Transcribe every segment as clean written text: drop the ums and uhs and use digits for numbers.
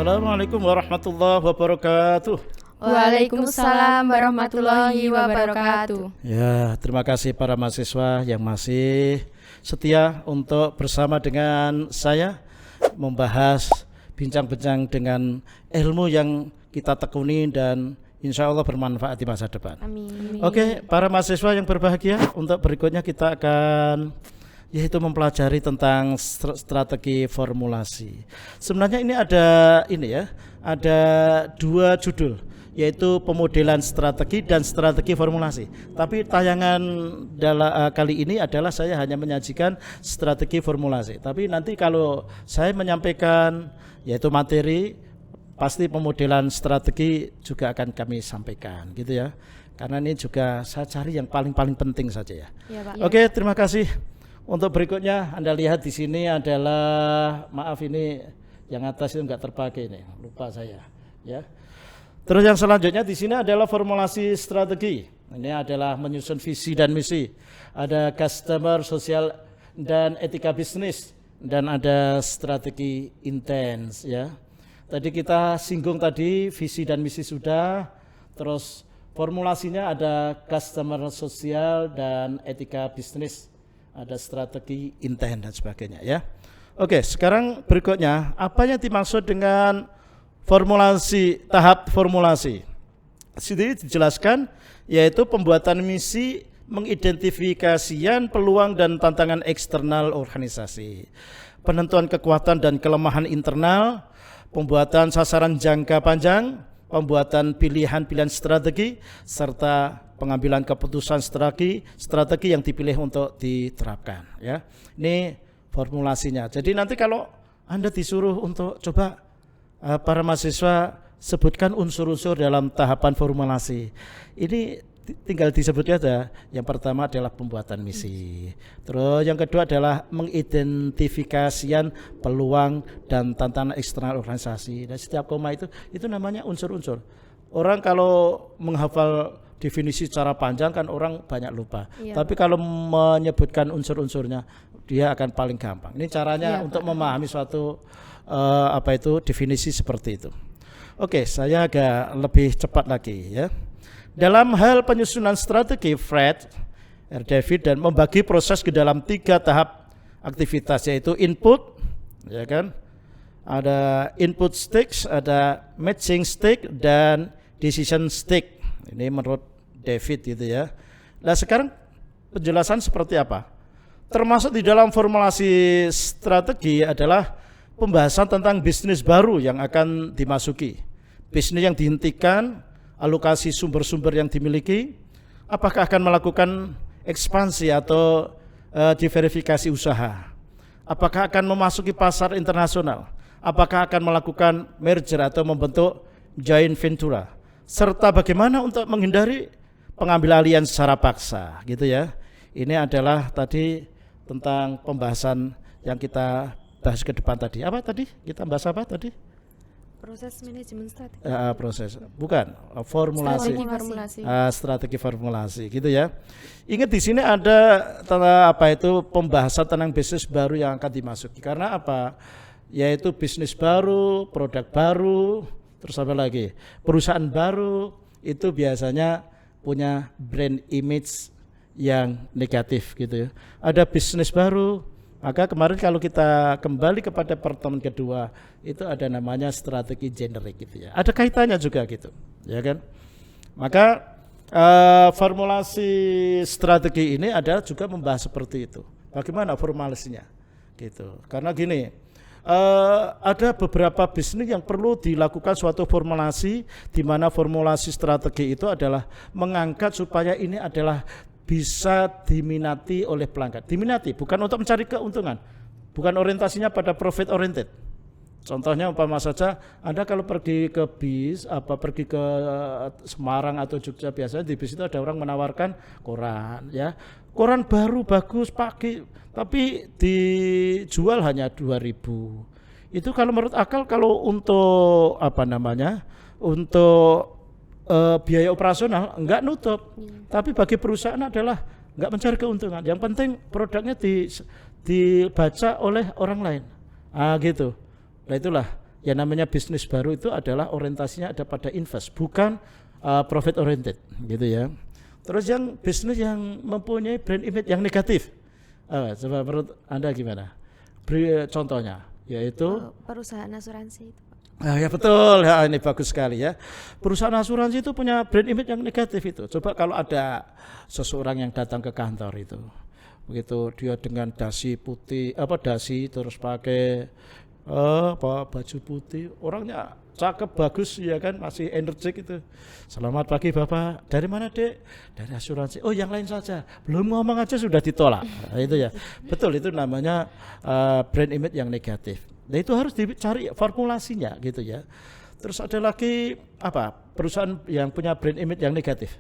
Assalamualaikum warahmatullahi wabarakatuh. Waalaikumsalam warahmatullahi wabarakatuh. Ya, terima kasih para mahasiswa yang masih setia untuk bersama dengan saya membahas bincang-bincang dengan ilmu yang kita tekuni dan insya Allah bermanfaat di masa depan. Amin. Oke, para mahasiswa yang berbahagia, untuk berikutnya kita akan yaitu mempelajari tentang strategi formulasi. Sebenarnya ini ada dua judul, yaitu pemodelan strategi dan strategi formulasi. Tapi tayangan kali ini adalah saya hanya menyajikan strategi formulasi. Tapi nanti kalau saya menyampaikan yaitu materi, pasti pemodelan strategi juga akan kami sampaikan, gitu ya. Karena ini juga saya cari yang paling penting saja ya. Ya, Pak. Oke, terima kasih. Untuk berikutnya Anda lihat di sini adalah, maaf ini yang atas itu enggak terpakai nih, lupa saya ya. Terus yang selanjutnya di sini adalah formulasi strategi. Ini adalah menyusun visi dan misi. Ada customer, sosial dan etika bisnis, dan ada strategi intens ya. Tadi kita singgung tadi visi dan misi sudah, terus formulasinya ada customer, sosial dan etika bisnis. Ada strategi intens dan sebagainya ya. Oke, sekarang berikutnya apa yang dimaksud dengan formulasi, tahap formulasi? Sini dijelaskan yaitu pembuatan misi, mengidentifikasikan peluang dan tantangan eksternal organisasi, penentuan kekuatan dan kelemahan internal, pembuatan sasaran jangka panjang, pembuatan pilihan-pilihan strategi, serta pengambilan keputusan strategi yang dipilih untuk diterapkan ya. Ini formulasinya. Jadi nanti kalau Anda disuruh untuk coba para mahasiswa sebutkan unsur-unsur dalam tahapan formulasi, ini tinggal disebut aja. Yang pertama adalah pembuatan misi. Terus yang kedua adalah mengidentifikasikan peluang dan tantangan eksternal organisasi. Dan setiap koma itu namanya unsur-unsur. Orang kalau menghafal definisi secara panjang kan orang banyak lupa. Iya, tapi kalau menyebutkan unsur-unsurnya dia akan paling gampang. Ini caranya untuk memahami suatu definisi seperti itu. Oke, saya agak lebih cepat lagi ya. Dalam hal penyusunan strategi, Fred R. David dan membagi proses ke dalam 3 tahap aktivitas, yaitu input, ya kan? Ada input stage, ada matching stage dan decision stage. Ini menurut David gitu ya. Nah sekarang penjelasan seperti apa? Termasuk di dalam formulasi strategi adalah pembahasan tentang bisnis baru yang akan dimasuki, bisnis yang dihentikan, alokasi sumber-sumber yang dimiliki, apakah akan melakukan ekspansi atau diverifikasi usaha, apakah akan memasuki pasar internasional, apakah akan melakukan merger atau membentuk joint venture, serta bagaimana untuk menghindari pengambil alihan secara paksa gitu ya. Ini adalah tadi tentang pembahasan yang kita bahas ke depan tadi. Apa tadi? Kita bahas apa tadi? Proses manajemen strategi. Proses. Bukan, formulasi. Strategi formulasi gitu ya. Ingat di sini ada pembahasan tentang bisnis baru yang akan dimasuki. Karena apa? Yaitu bisnis baru, produk baru, terus apa lagi? Perusahaan baru itu biasanya punya brand image yang negatif gitu ya. Ada bisnis baru, maka kemarin kalau kita kembali kepada pertemuan kedua itu ada namanya strategi generik gitu ya. Ada kaitannya juga gitu, ya kan? Maka formulasi strategi ini adalah juga membahas seperti itu. Bagaimana formulasinya gitu. Karena gini, ada beberapa bisnis yang perlu dilakukan suatu formulasi, di mana formulasi strategi itu adalah mengangkat supaya ini adalah bisa diminati oleh pelanggan. Diminati bukan untuk mencari keuntungan, bukan orientasinya pada profit oriented. Contohnya umpama saja Anda kalau pergi ke pergi ke Semarang atau Jogja, biasanya di bis itu ada orang menawarkan koran ya. Koran baru bagus pagi tapi dijual hanya 2.000. Itu kalau menurut akal, kalau untuk untuk biaya operasional enggak nutup. Tapi bagi perusahaan adalah enggak mencari keuntungan. Yang penting produknya dibaca oleh orang lain. Gitu. Nah itulah yang namanya bisnis baru itu adalah orientasinya ada pada invest, bukan profit oriented gitu ya. Terus yang bisnis yang mempunyai brand image yang negatif, coba menurut Anda gimana? Beri contohnya, yaitu Perusahaan asuransi itu, Pak. ya betul, ya, ini bagus sekali ya. Perusahaan asuransi itu punya brand image yang negatif itu. Coba kalau ada seseorang yang datang ke kantor itu, begitu dia dengan dasi putih, dasi terus pakai baju putih, orangnya cakep bagus ya kan, masih energik itu. Selamat pagi Bapak, dari mana Dek? Dari asuransi. Oh yang lain saja, belum ngomong aja sudah ditolak. Nah, itu ya, betul itu namanya brand image yang negatif. Nah itu harus dicari formulasinya gitu ya. Terus ada lagi perusahaan yang punya brand image yang negatif.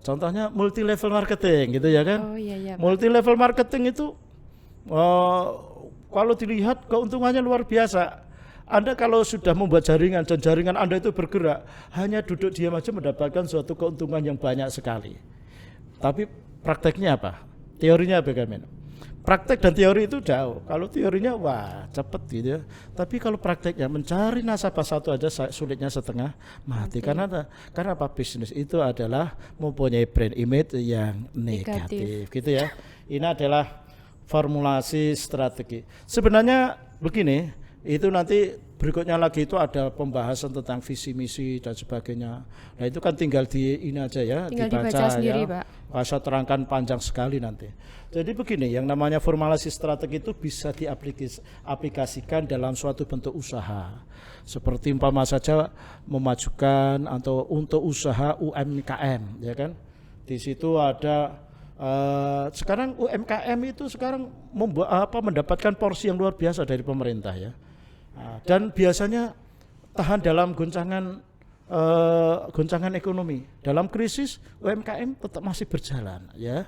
Contohnya multi level marketing gitu ya kan. Oh iya, Pak. Multi level marketing itu kalau dilihat keuntungannya luar biasa. Anda kalau sudah membuat jaringan dan jaringan Anda itu bergerak, hanya duduk diam aja mendapatkan suatu keuntungan yang banyak sekali. Tapi prakteknya apa? Teorinya bagaimana? Praktek dan teori itu jauh. Kalau teorinya wah cepet gitu ya. Tapi kalau prakteknya mencari nasabah satu aja sulitnya setengah mati. Karena apa? Bisnis itu adalah mempunyai brand image yang negatif gitu ya. Ini adalah formulasi strategi. Sebenarnya begini, itu nanti berikutnya lagi itu ada pembahasan tentang visi misi dan sebagainya. Nah itu kan tinggal ini aja ya, dibaca sendiri, ya. Pak. Saya terangkan panjang sekali nanti. Jadi begini, yang namanya formulasi strategi itu bisa diaplikasikan dalam suatu bentuk usaha. Seperti umpama saja memajukan atau untuk usaha UMKM, ya kan? Di situ ada sekarang UMKM itu sekarang mendapatkan porsi yang luar biasa dari pemerintah ya. Dan biasanya tahan dalam goncangan ekonomi. Dalam krisis UMKM tetap masih berjalan ya.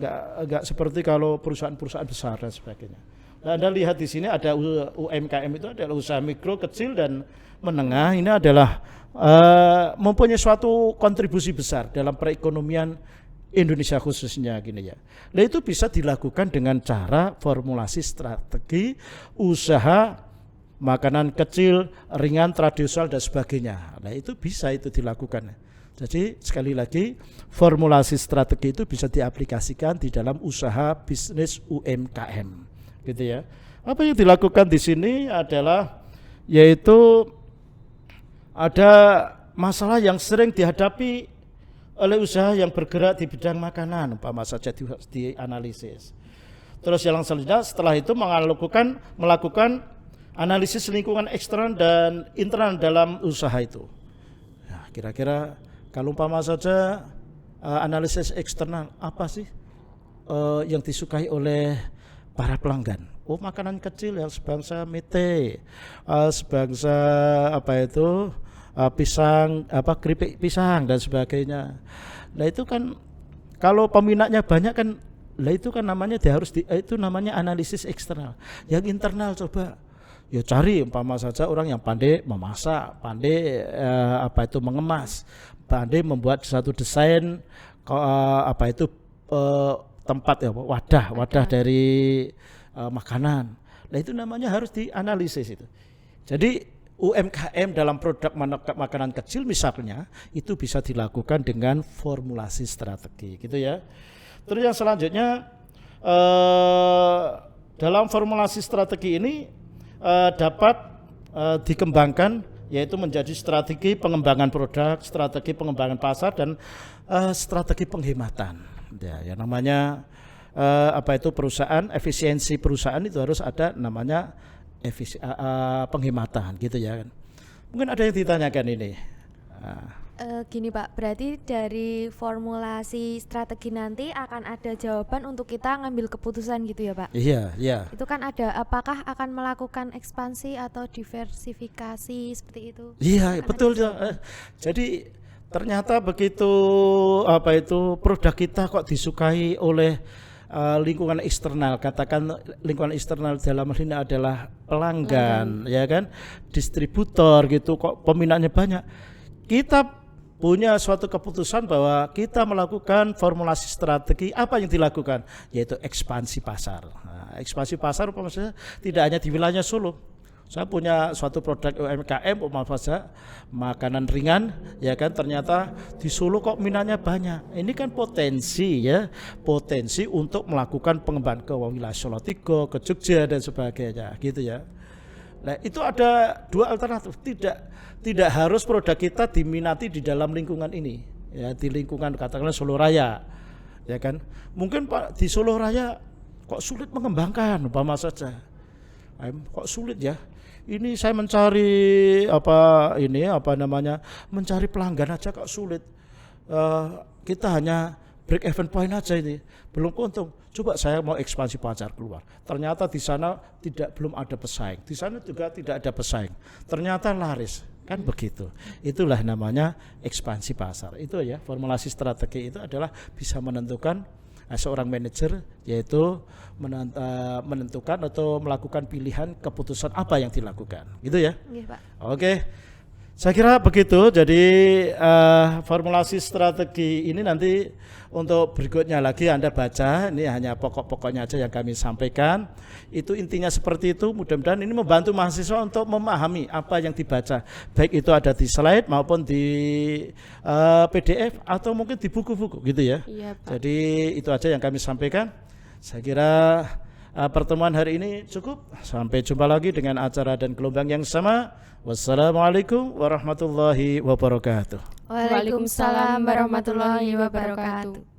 Enggak seperti kalau perusahaan-perusahaan besar dan sebagainya. Nah, Anda lihat di sini ada UMKM itu adalah usaha mikro, kecil dan menengah. Ini adalah mempunyai suatu kontribusi besar dalam perekonomian Indonesia khususnya gini ya. Nah itu bisa dilakukan dengan cara formulasi strategi usaha makanan kecil, ringan, tradisional dan sebagainya. Nah itu bisa itu dilakukan. Jadi sekali lagi formulasi strategi itu bisa diaplikasikan di dalam usaha bisnis UMKM, gitu ya. Apa yang dilakukan di sini adalah yaitu ada masalah yang sering dihadapi oleh usaha yang bergerak di bidang makanan, umpama saja dianalisis. Terus yang selanjutnya setelah itu melakukan analisis lingkungan eksternal dan internal dalam usaha itu. Nah, kira-kira kalau umpama saja analisis eksternal apa sih yang disukai oleh para pelanggan? Oh, makanan kecil yang sebangsa mete, sebangsa pisang, keripik pisang dan sebagainya. Nah itu kan kalau peminatnya banyak kan, lah itu kan namanya itu namanya analisis eksternal. Yang internal coba ya cari umpama saja orang yang pandai memasak, pandai mengemas, pandai membuat satu desain tempat ya wadah dari makanan. Nah itu namanya harus dianalisis itu. Jadi UMKM dalam produk makanan kecil misalnya itu bisa dilakukan dengan formulasi strategi gitu ya. Terus yang selanjutnya dalam formulasi strategi ini dapat dikembangkan yaitu menjadi strategi pengembangan produk, strategi pengembangan pasar dan strategi penghematan. Ya, yang namanya perusahaan, efisiensi perusahaan itu harus ada namanya penghematan gitu ya kan. Mungkin ada yang ditanyakan ini. Gini Pak, berarti dari formulasi strategi nanti akan ada jawaban untuk kita ngambil keputusan gitu ya Pak? Iya, iya. Itu kan ada, apakah akan melakukan ekspansi atau diversifikasi seperti itu? Iya, betul ya. Jadi ternyata begitu produk kita kok disukai oleh lingkungan eksternal, katakan lingkungan eksternal dalam hal ini adalah pelanggan, ya kan, distributor gitu, kok peminatnya banyak. Kita punya suatu keputusan bahwa kita melakukan formulasi strategi. Apa yang dilakukan? Yaitu ekspansi pasar. Nah, ekspansi pasar maksudnya tidak hanya di wilayah Solo, Saya punya suatu produk UMKM, maaf saja, makanan ringan, ya kan, ternyata di Solo kok minatnya banyak. Ini kan potensi ya, potensi untuk melakukan pengembangan ke wilayah Salatiga, ke Jogja dan sebagainya, gitu ya. Nah, itu ada dua alternatif. Tidak harus produk kita diminati di dalam lingkungan ini, ya, di lingkungan katakanlah Solo Raya, ya kan. Mungkin Pak di Solo Raya kok sulit mengembangkan, umpama saja. Kok sulit ya? Ini saya mencari mencari pelanggan aja kok sulit. Kita hanya break even point aja ini, belum untung. Coba saya mau ekspansi pasar keluar. Ternyata di sana belum ada pesaing. Di sana juga tidak ada pesaing. Ternyata laris, kan begitu. Itulah namanya ekspansi pasar. Itu ya, formulasi strategi itu adalah bisa menentukan seorang manajer, yaitu menentukan atau melakukan pilihan keputusan apa yang dilakukan, gitu ya. Iya, Pak. Oke, saya kira begitu. Jadi formulasi strategi ini nanti untuk berikutnya lagi Anda baca. Ini hanya pokok-pokoknya aja yang kami sampaikan. Itu intinya seperti itu. Mudah-mudahan ini membantu mahasiswa untuk memahami apa yang dibaca, baik itu ada di slide maupun di PDF atau mungkin di buku-buku, gitu ya. Iya, Pak. Jadi itu aja yang kami sampaikan. Saya kira pertemuan hari ini cukup. Sampai jumpa lagi dengan acara dan gelombang yang sama. Wassalamualaikum warahmatullahi wabarakatuh. Waalaikumsalam warahmatullahi wabarakatuh.